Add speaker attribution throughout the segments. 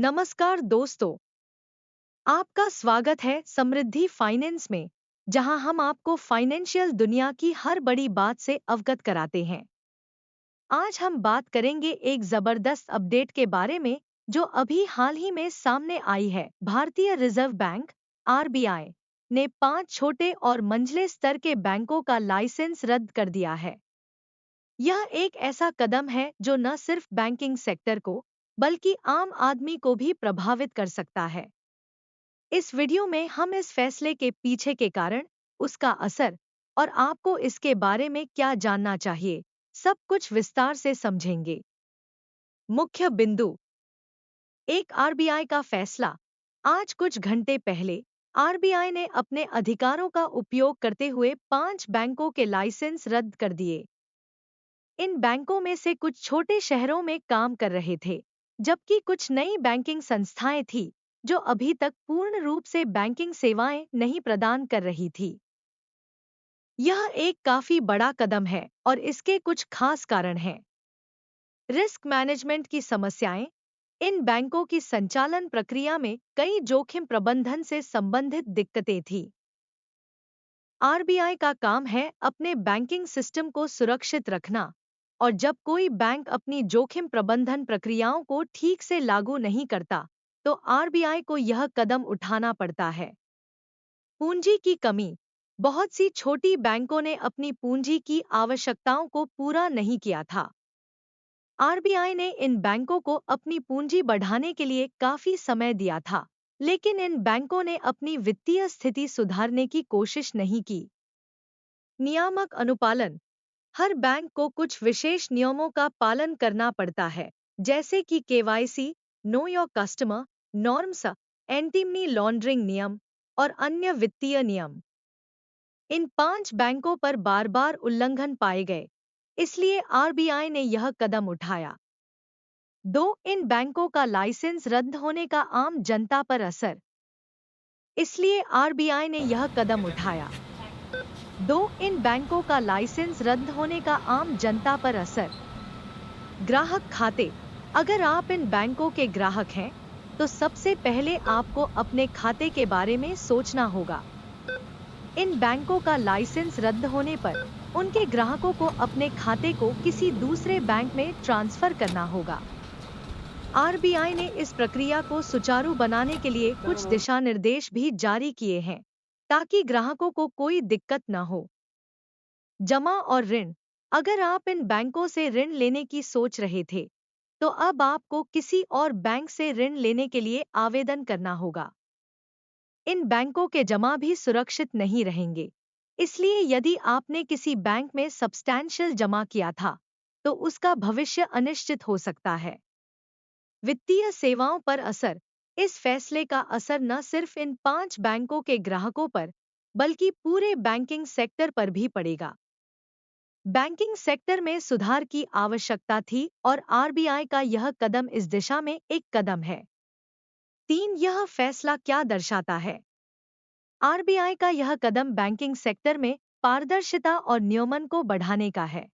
Speaker 1: नमस्कार दोस्तों, आपका स्वागत है समृद्धि फाइनेंस में, जहां हम आपको फाइनेंशियल दुनिया की हर बड़ी बात से अवगत कराते हैं। आज हम बात करेंगे एक जबरदस्त अपडेट के बारे में जो अभी हाल ही में सामने आई है। भारतीय रिजर्व बैंक (आरबीआई) ने 5 छोटे और मंझले स्तर के बैंकों का लाइसेंस रद्द कर दिया है। यह एक ऐसा कदम है जो न सिर्फ बैंकिंग सेक्टर को बल्कि आम आदमी को भी प्रभावित कर सकता है। इस वीडियो में हम इस फैसले के पीछे के कारण, उसका असर और आपको इसके बारे में क्या जानना चाहिए, सब कुछ विस्तार से समझेंगे। मुख्य बिंदु। एक आरबीआई का फैसला। आज कुछ घंटे पहले आरबीआई ने अपने अधिकारों का उपयोग करते हुए 5 बैंकों के लाइसेंस रद्द कर दिए। इन बैंकों में से कुछ छोटे शहरों में काम कर रहे थे, जबकि कुछ नई बैंकिंग संस्थाएं थीं जो अभी तक पूर्ण रूप से बैंकिंग सेवाएं नहीं प्रदान कर रही थी। यह एक काफी बड़ा कदम है और इसके कुछ खास कारण हैं। रिस्क मैनेजमेंट की समस्याएं। इन बैंकों की संचालन प्रक्रिया में कई जोखिम प्रबंधन से संबंधित दिक्कतें थीं। आरबीआई का काम है अपने बैंकिंग सिस्टम को सुरक्षित रखना, और जब कोई बैंक अपनी जोखिम प्रबंधन प्रक्रियाओं को ठीक से लागू नहीं करता, तो आरबीआई को यह कदम उठाना पड़ता है। पूंजी की कमी। बहुत सी छोटी बैंकों ने अपनी पूंजी की आवश्यकताओं को पूरा नहीं किया था। आरबीआई ने इन बैंकों को अपनी पूंजी बढ़ाने के लिए काफी समय दिया था, लेकिन इन बैंकों ने अपनी वित्तीय स्थिति सुधारने की कोशिश नहीं की। नियामक अनुपालन। हर बैंक को कुछ विशेष नियमों का पालन करना पड़ता है, जैसे कि KYC, know your customer norms, anti money laundering नियम और अन्य वित्तीय नियम। इन 5 बैंकों पर बार-बार उल्लंघन पाए गए, इसलिए आरबीआई ने यह कदम उठाया। 2. इन बैंकों का लाइसेंस रद्द होने का आम जनता पर असर। इसलिए आरबीआई ने यह कदम उठाया। 2. इन बैंकों का लाइसेंस रद्द होने का आम जनता पर असर। ग्राहक खाते। अगर आप इन बैंकों के ग्राहक हैं, तो सबसे पहले आपको अपने खाते के बारे में सोचना होगा। इन बैंकों का लाइसेंस रद्द होने पर उनके ग्राहकों को अपने खाते को किसी दूसरे बैंक में ट्रांसफर करना होगा। आरबीआई ने इस प्रक्रिया को सुचारू बनाने के लिए कुछ दिशा निर्देश भी जारी किए हैं, ताकि ग्राहकों को कोई दिक्कत न हो। जमा और ऋण। अगर आप इन बैंकों से ऋण लेने की सोच रहे थे, तो अब आपको किसी और बैंक से ऋण लेने के लिए आवेदन करना होगा। इन बैंकों के जमा भी सुरक्षित नहीं रहेंगे, इसलिए यदि आपने किसी बैंक में सब्सटैंशियल जमा किया था, तो उसका भविष्य अनिश्चित हो सकता है। वित्तीय सेवाओं पर असर। इस फैसले का असर न सिर्फ इन 5 बैंकों के ग्राहकों पर, बल्कि पूरे बैंकिंग सेक्टर पर भी पड़ेगा। बैंकिंग सेक्टर में सुधार की आवश्यकता थी और आरबीआई का यह कदम इस दिशा में एक कदम है। 3. यह फैसला क्या दर्शाता है? आरबीआई का यह कदम बैंकिंग सेक्टर में पारदर्शिता और नियमन को बढ़ाने का है।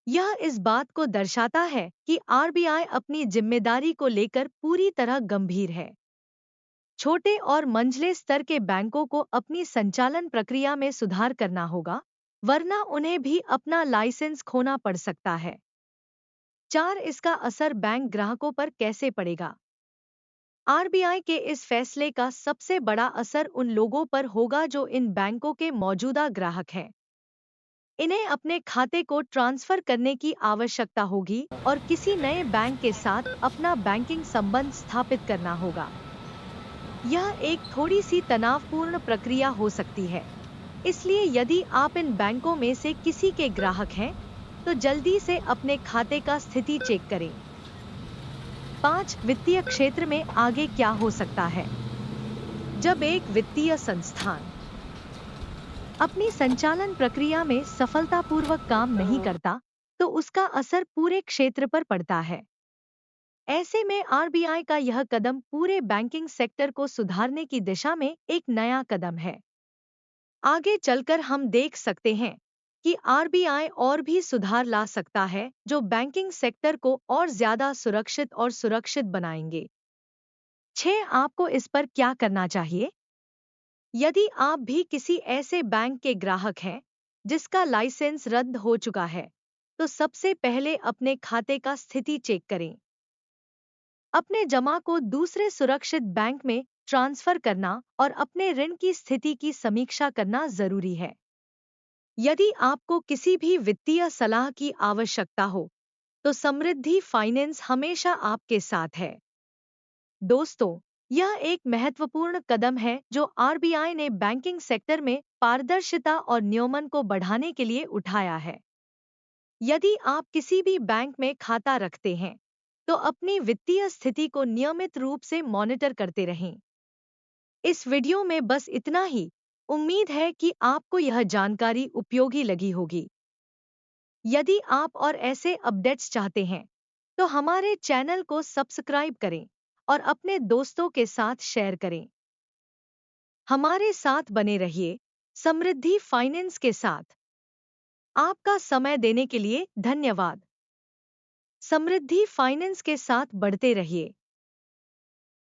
Speaker 1: यह इस बात को दर्शाता है कि आरबीआई अपनी जिम्मेदारी को लेकर पूरी तरह गंभीर है। छोटे और मंझले स्तर के बैंकों को अपनी संचालन प्रक्रिया में सुधार करना होगा, वरना उन्हें भी अपना लाइसेंस खोना पड़ सकता है। 4. इसका असर बैंक ग्राहकों पर कैसे पड़ेगा? आरबीआई के इस फैसले का सबसे बड़ा असर उन लोगों पर होगा जो इन बैंकों के मौजूदा ग्राहक हैं। इन्हें अपने खाते को ट्रांसफर करने की आवश्यकता होगी और किसी नए बैंक के साथ अपना बैंकिंग संबंध स्थापित करना होगा। यह एक थोड़ी सी तनावपूर्ण प्रक्रिया हो सकती है, इसलिए यदि आप इन बैंकों में से किसी के ग्राहक हैं, तो जल्दी से अपने खाते का स्थिति चेक करें। 5. वित्तीय क्षेत्र में आगे क्या हो सकता है? जब एक वित्तीय संस्थान अपनी संचालन प्रक्रिया में सफलतापूर्वक काम नहीं करता, तो उसका असर पूरे क्षेत्र पर पड़ता है। ऐसे में आरबीआई का यह कदम पूरे बैंकिंग सेक्टर को सुधारने की दिशा में एक नया कदम है। आगे चलकर हम देख सकते हैं कि आरबीआई और भी सुधार ला सकता है जो बैंकिंग सेक्टर को और ज्यादा सुरक्षित बनाएंगे। 6. आपको इस पर क्या करना चाहिए? यदि आप भी किसी ऐसे बैंक के ग्राहक हैं जिसका लाइसेंस रद्द हो चुका है, तो सबसे पहले अपने खाते का स्थिति चेक करें। अपने जमा को दूसरे सुरक्षित बैंक में ट्रांसफर करना और अपने ऋण की स्थिति की समीक्षा करना जरूरी है। यदि आपको किसी भी वित्तीय सलाह की आवश्यकता हो, तो समृद्धि फाइनेंस हमेशा आपके साथ है। दोस्तों, यह एक महत्वपूर्ण कदम है जो आरबीआई ने बैंकिंग सेक्टर में पारदर्शिता और नियमन को बढ़ाने के लिए उठाया है। यदि आप किसी भी बैंक में खाता रखते हैं, तो अपनी वित्तीय स्थिति को नियमित रूप से मॉनिटर करते रहें। इस वीडियो में बस इतना ही। उम्मीद है कि आपको यह जानकारी उपयोगी लगी होगी। यदि आप और ऐसे अपडेट्स चाहते हैं, तो हमारे चैनल को सब्सक्राइब करें और अपने दोस्तों के साथ शेयर करें। हमारे साथ बने रहिए समृद्धि फाइनेंस के साथ। आपका समय देने के लिए धन्यवाद। समृद्धि फाइनेंस के साथ बढ़ते रहिए।